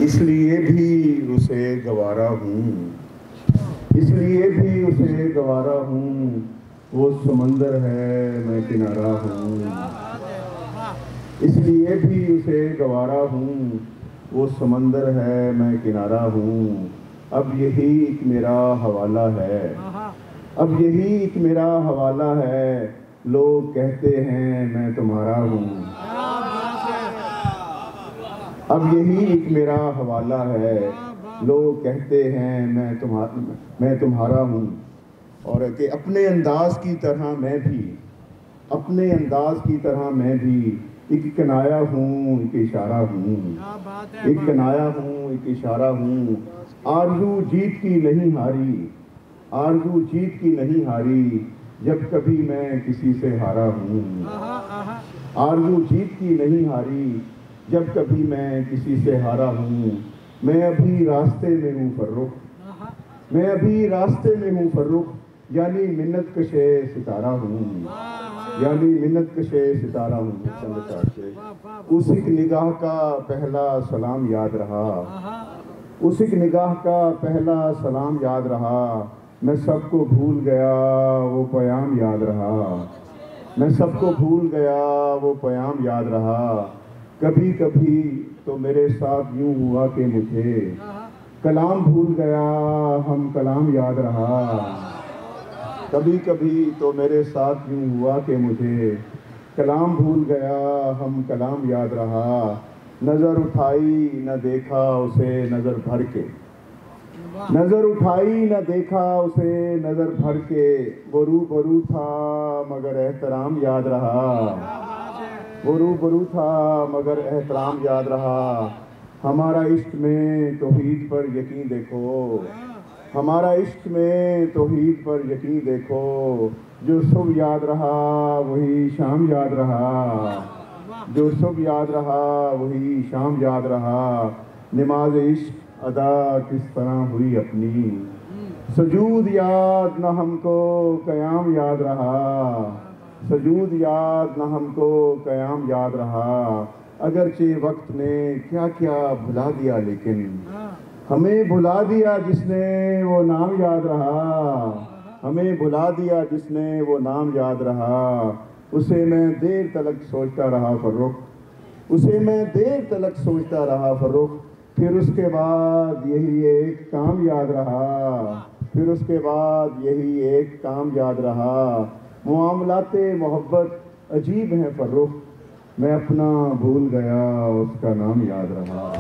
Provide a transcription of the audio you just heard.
इसलिए भी उसे गवारा हूँ, इसलिए भी उसे गवारा हूँ। वो समंदर है मैं किनारा हूँ, इसलिए भी उसे गवारा हूँ। वो समंदर है मैं किनारा हूँ। अब यही एक मेरा हवाला है, अब यही एक मेरा हवाला है। लोग कहते हैं मैं तुम्हारा हूँ, अब यही एक मेरा हवाला है। लोग कहते हैं मैं तुम्हारा हूँ। और कि अपने अंदाज की तरह मैं भी, अपने अंदाज की तरह मैं भी एक कनाया हूँ, एक इशारा हूँ। एक कनाया हूँ, एक इशारा हूँ। आरज़ू जीत की नहीं हारी, आरज़ू जीत की नहीं हारी। जब कभी मैं किसी से हारा हूँ, आरज़ू जीत की नहीं हारी। जब कभी मैं किसी से हारा हूँ। मैं अभी रास्ते में हूँ फर्रुख, मैं अभी रास्ते में हूँ फर्रुख। यानी मिन्नत कशे सितारा हूँ, यानी मिन्नत कशे सितारा हूँ। उस एक निगाह का पहला सलाम याद रहा, उस एक निगाह का पहला सलाम याद रहा। मैं सबको भूल गया वो प्याम याद रहा, मैं सबको भूल गया वो प्याम याद रहा। कभी कभी तो मेरे साथ यूं हुआ कि मुझे कलाम भूल गया हम कलाम याद रहा। कभी कभी तो मेरे साथ यूं हुआ कि मुझे कलाम भूल गया हम कलाम याद रहा। नज़र उठाई न देखा उसे नज़र भर के, नज़र उठाई न देखा उसे नज़र भर के। वो रूबरू था मगर एहतराम याद रहा, वो रूबरू था मगर एहतराम याद रहा। हमारा इश्क में तौहीद पर यकीन देखो, हमारा इश्क में तौहीद पर यकीन देखो। जो सुबह याद रहा वही शाम याद रहा, जो सुबह याद रहा वही शाम याद रहा। नमाज इश्क अदा किस तरह हुई अपनी, सजूद याद न हमको क़याम याद रहा, सजूद याद न हमको क़याम याद रहा। अगरचे वक्त ने क्या क्या भुला दिया लेकिन हमें भुला दिया जिसने वो नाम याद रहा, हमें भुला दिया जिसने वो नाम याद रहा। उसे मैं देर तलक सोचता रहा फर्रुख, उसे मैं देर तलक सोचता रहा फर्रुख। फिर उसके बाद यही एक काम याद रहा, फिर उसके बाद यही एक काम याद रहा। मुआमलाते मोहब्बत अजीब हैं फर्रुख, मैं अपना भूल गया उसका नाम याद रहा।